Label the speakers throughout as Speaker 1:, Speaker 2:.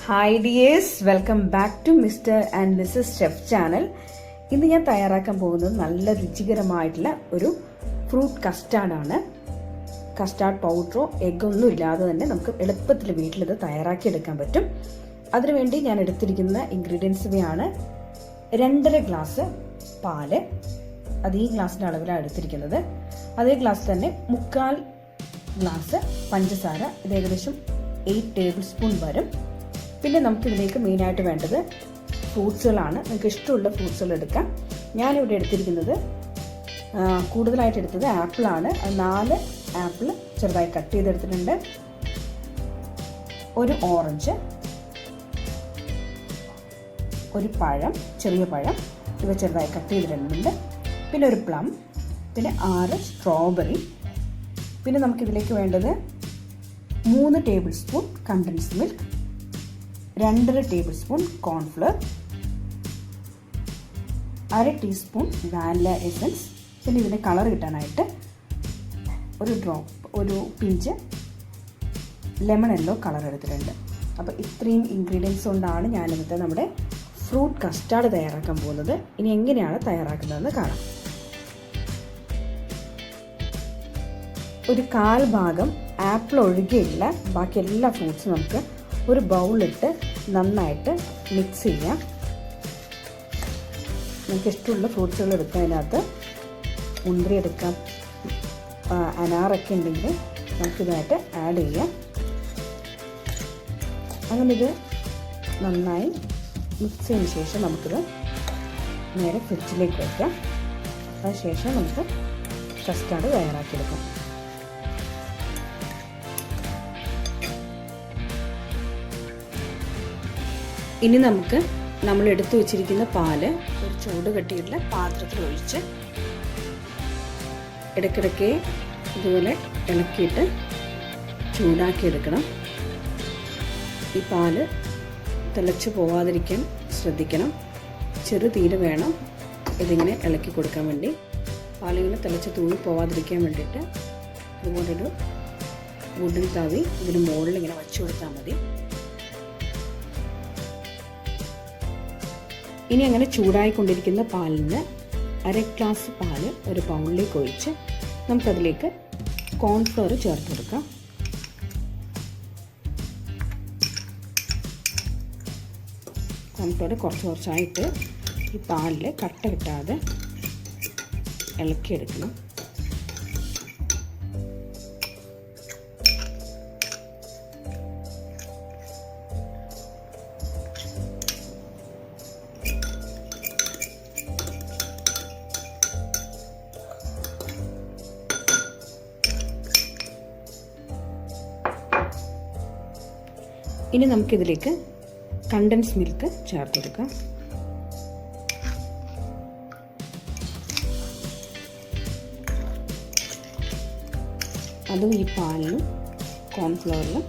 Speaker 1: Hi dears, welcome back to Mr and Mrs chef channel. ഇന്ന് ഞാൻ തയ്യാറാക്കാൻ പോകുന്നത് നല്ല രുചികരമായിട്ടുള്ള ഒരു ഫ്രൂട്ട് കസ്റ്റാർഡാണ്. കസ്റ്റാർഡ് പൗഡറോ എഗ്ഗൊന്നും ഇല്ലാതെ തന്നെ നമുക്ക് എളുപ്പത്തിൽ വീട്ടിലിത് തയ്യാറാക്കിയെടുക്കാൻ പറ്റും. അതിനുവേണ്ടി ഞാൻ എടുത്തിരിക്കുന്ന ഇൻഗ്രീഡിയൻസ് ഇവയാണ്. 2.5 ഗ്ലാസ് പാല്, അത് ഈ ഗ്ലാസിൻ്റെ അളവിലാണ് എടുത്തിരിക്കുന്നത്. അതേ ഗ്ലാസ് തന്നെ 3/4 ഗ്ലാസ് പഞ്ചസാര, ഇത് ഏകദേശം 8 ടേബിൾ സ്പൂൺ വരും. പിന്നെ നമുക്കിതിലേക്ക് മെയിനായിട്ട് വേണ്ടത് ഫ്രൂട്ട്സുകളാണ്. നിങ്ങൾക്ക് ഇഷ്ടമുള്ള ഫ്രൂട്ട്സുകൾ എടുക്കാം. ഞാനിവിടെ എടുത്തിരിക്കുന്നത് കൂടുതലായിട്ട് എടുത്തത് ആപ്പിളാണ്. 4 ആപ്പിൾ ചെറുതായി കട്ട് ചെയ്തെടുത്തിട്ടുണ്ട്. ഒരു ഓറഞ്ച്, ഒരു പഴം, ചെറിയ പഴം, ഇവ ചെറുതായി കട്ട് ചെയ്തിടുന്നുണ്ട്. പിന്നെ ഒരു പ്ലം, പിന്നെ 6 സ്ട്രോബെറി. പിന്നെ നമുക്കിതിലേക്ക് വേണ്ടത് 3 table spoon condensed milk, 2.5 table spoon cornflour, 1/2 teaspoon vanilla essence. പിന്നെ ഇതിന് കളർ കിട്ടാനായിട്ട് ഒരു പിഞ്ച് ലെമൺ യെല്ലോ കളർ എടുത്തിട്ടുണ്ട്. അപ്പോൾ ഇത്രയും ഇൻഗ്രീഡിയൻസ് കൊണ്ടാണ് ഞാനിന്നത്തെ നമ്മുടെ ഫ്രൂട്ട് കസ്റ്റാർഡ് തയ്യാറാക്കാൻ പോകുന്നത്. ഇനി എങ്ങനെയാണ് തയ്യാറാക്കുന്നതെന്ന് കാണാം. ഒരു 1/4 ഭാഗം ആപ്പിൾ ഒഴികെയുള്ള ബാക്കി എല്ലാ ഫ്രൂട്ട്സും നമുക്ക് ഒരു ബൗളിലിട്ട് നന്നായിട്ട് മിക്സ് ചെയ്യാം. നമുക്ക് ഇഷ്ടമുള്ള ഫ്രൂട്ട്സുകൾ എടുക്കാം. അതിനകത്ത് മുന്തിരി എടുക്കാം, അനാറൊക്കെ ഉണ്ടെങ്കിൽ നമുക്കിതായിട്ട് ആഡ് ചെയ്യാം. അങ്ങനെ ഇത് നന്നായി മിക്സ് ചെയ്തതിന് ശേഷം നമുക്കിത് നേരെ ഫ്രിഡ്ജിലേക്ക് വയ്ക്കാം. അതിനുശേഷം നമുക്ക് കസ്റ്റാർഡ് തയ്യാറാക്കിയെടുക്കാം. ഇനി നമുക്ക് നമ്മൾ എടുത്തു വച്ചിരിക്കുന്ന പാല് ഒരു ചൂട് കട്ടിയുള്ള പാത്രത്തിൽ ഒഴിച്ച് ഇടയ്ക്കിടയ്ക്ക് ഇതുപോലെ ഇളക്കിയിട്ട് ചൂടാക്കിയെടുക്കണം. ഈ പാല് തിളച്ച് പോവാതിരിക്കാൻ ശ്രദ്ധിക്കണം. ചെറു തീര് വേണം ഇതിങ്ങനെ ഇളക്കി കൊടുക്കാൻ വേണ്ടി. പാലിങ്ങനെ തിളച്ച് തൂങ്ങി പോവാതിരിക്കാൻ വേണ്ടിയിട്ട് ഇതുപോലൊരു വുഡൻ തവി ഇതിന് മുകളിൽ ഇങ്ങനെ വച്ചു കൊടുത്താൽ മതി. ഇനി അങ്ങനെ ചൂടായിക്കൊണ്ടിരിക്കുന്ന പാലിന് 1/2 ഗ്ലാസ് പാല് ഒരു ബൗളിലേക്ക് ഒഴിച്ച് നമുക്കതിലേക്ക് കോൺഫ്ലവർ ചേർത്ത് കൊടുക്കാം. കോൺഫ്ലവർ കുറച്ചായിട്ട് ഈ പാലിൽ കട്ട കിട്ടാതെ ഇളക്കിയെടുക്കണം. ഇനി നമുക്കിതിലേക്ക് കണ്ടൻസ് മിൽക്ക് ചേർത്ത് കൊടുക്കാം. അതും ഈ പാലിലും കോൺഫ്ലവറിലും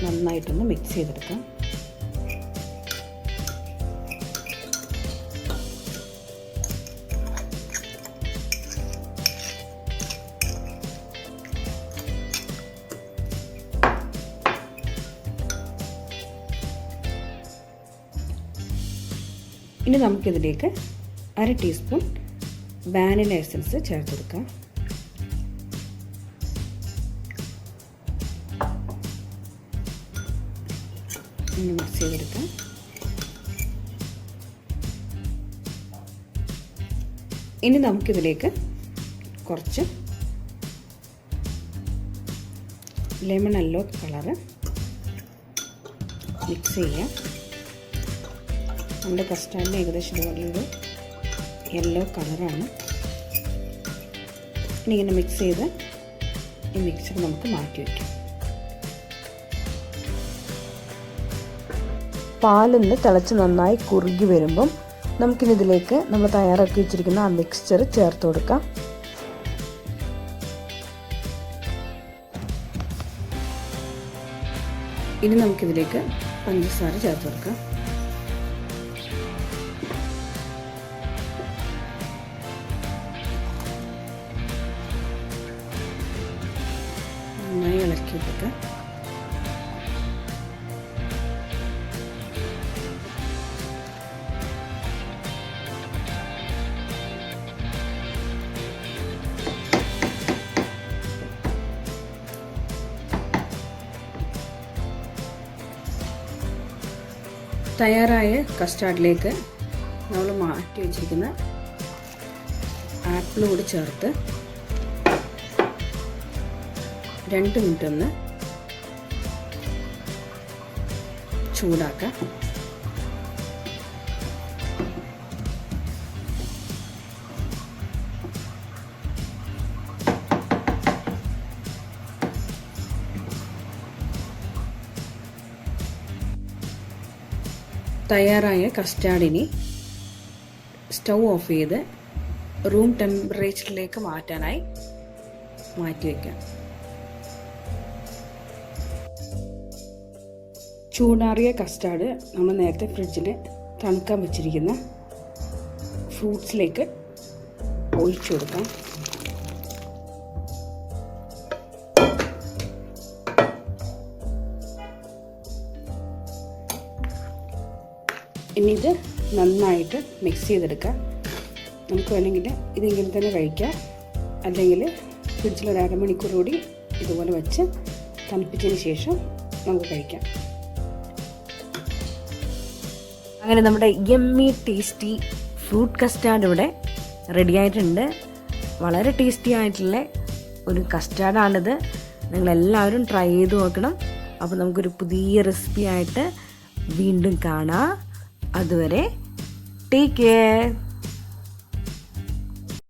Speaker 1: നന്നായിട്ടൊന്ന് മിക്സ് ചെയ്തെടുക്കാം. ഇനി നമുക്കിതിലേക്ക് 1/2 ടീസ്പൂൺ വാനില എസൻസ് ചേർത്ത് കൊടുക്കാം. ഇനി മിക്സ് ചെയ്തെടുക്കാം. ഇനി നമുക്കിതിലേക്ക് കുറച്ച് ലെമൺ യെല്ലോ കളറ് മിക്സ് ചെയ്യാം. നമ്മുടെ കസ്റ്റാർഡിന് ഏകദേശം ഇതുപോലൊരു യെല്ലോ കളറാണ്. ഇനി ഇങ്ങനെ മിക്സ് ചെയ്ത് ഈ മിക്സർ നമുക്ക് മാറ്റി വയ്ക്കാം. പാലൊന്ന് തിളച്ച് നന്നായി കുറുകി വരുമ്പം നമുക്കിതിലേക്ക് നമ്മൾ തയ്യാറാക്കി വെച്ചിരിക്കുന്ന ആ മിക്സ്ചർ ചേർത്ത് കൊടുക്കാം. ഇനി നമുക്കിതിലേക്ക് പഞ്ചസാര ചേർത്ത് കൊടുക്കാം. നന്നായി ഇളക്കി കൊടുക്കുക. തയ്യാറായ കസ്റ്റാർഡിലേക്ക് നമ്മൾ മാറ്റി വെച്ചിരിക്കുന്ന ആപ്പിൾ കൂടി ചേർത്ത് 2 മിനിറ്റ് ഒന്ന് ചൂടാക്കാം. തയ്യാറായ കസ്റ്റാർഡിനെ സ്റ്റൗ ഓഫ് ചെയ്ത് റൂം ടെമ്പറേച്ചറിലേക്ക് മാറ്റാനായി മാറ്റി വയ്ക്കാം. ചൂടാറിയ കസ്റ്റാർഡ് നമ്മൾ നേരത്തെ ഫ്രിഡ്ജിൽ തണുക്കാൻ വെച്ചിരിക്കുന്ന ഫ്രൂട്ട്സിലേക്ക് ഒഴിച്ചു കൊടുക്കാം. ഇനി ഇത് നന്നായിട്ട് മിക്സ് ചെയ്തെടുക്കാം. നമുക്ക് വേണമെങ്കിൽ ഇതിങ്ങനെ തന്നെ കഴിക്കാം, അല്ലെങ്കിൽ ഫ്രിഡ്ജിൽ ഒരു അരമണിക്കൂർ കൂടി ഇതുപോലെ വെച്ച് തണുപ്പിച്ചതിന് ശേഷം നമുക്ക് കഴിക്കാം. അങ്ങനെ നമ്മുടെ യമ്മി ടേസ്റ്റി ഫ്രൂട്ട് കസ്റ്റാർഡ് ഇവിടെ റെഡി ആയിട്ടുണ്ട്. വളരെ ടേസ്റ്റി ആയിട്ടുള്ള ഒരു കസ്റ്റാർഡാണിത്. നിങ്ങളെല്ലാവരും ട്രൈ ചെയ്ത് നോക്കണം. അപ്പോൾ നമുക്കൊരു പുതിയ റെസിപ്പി ആയിട്ട് വീണ്ടും കാണാം. അതുവരെ ടേക്ക് കെയർ.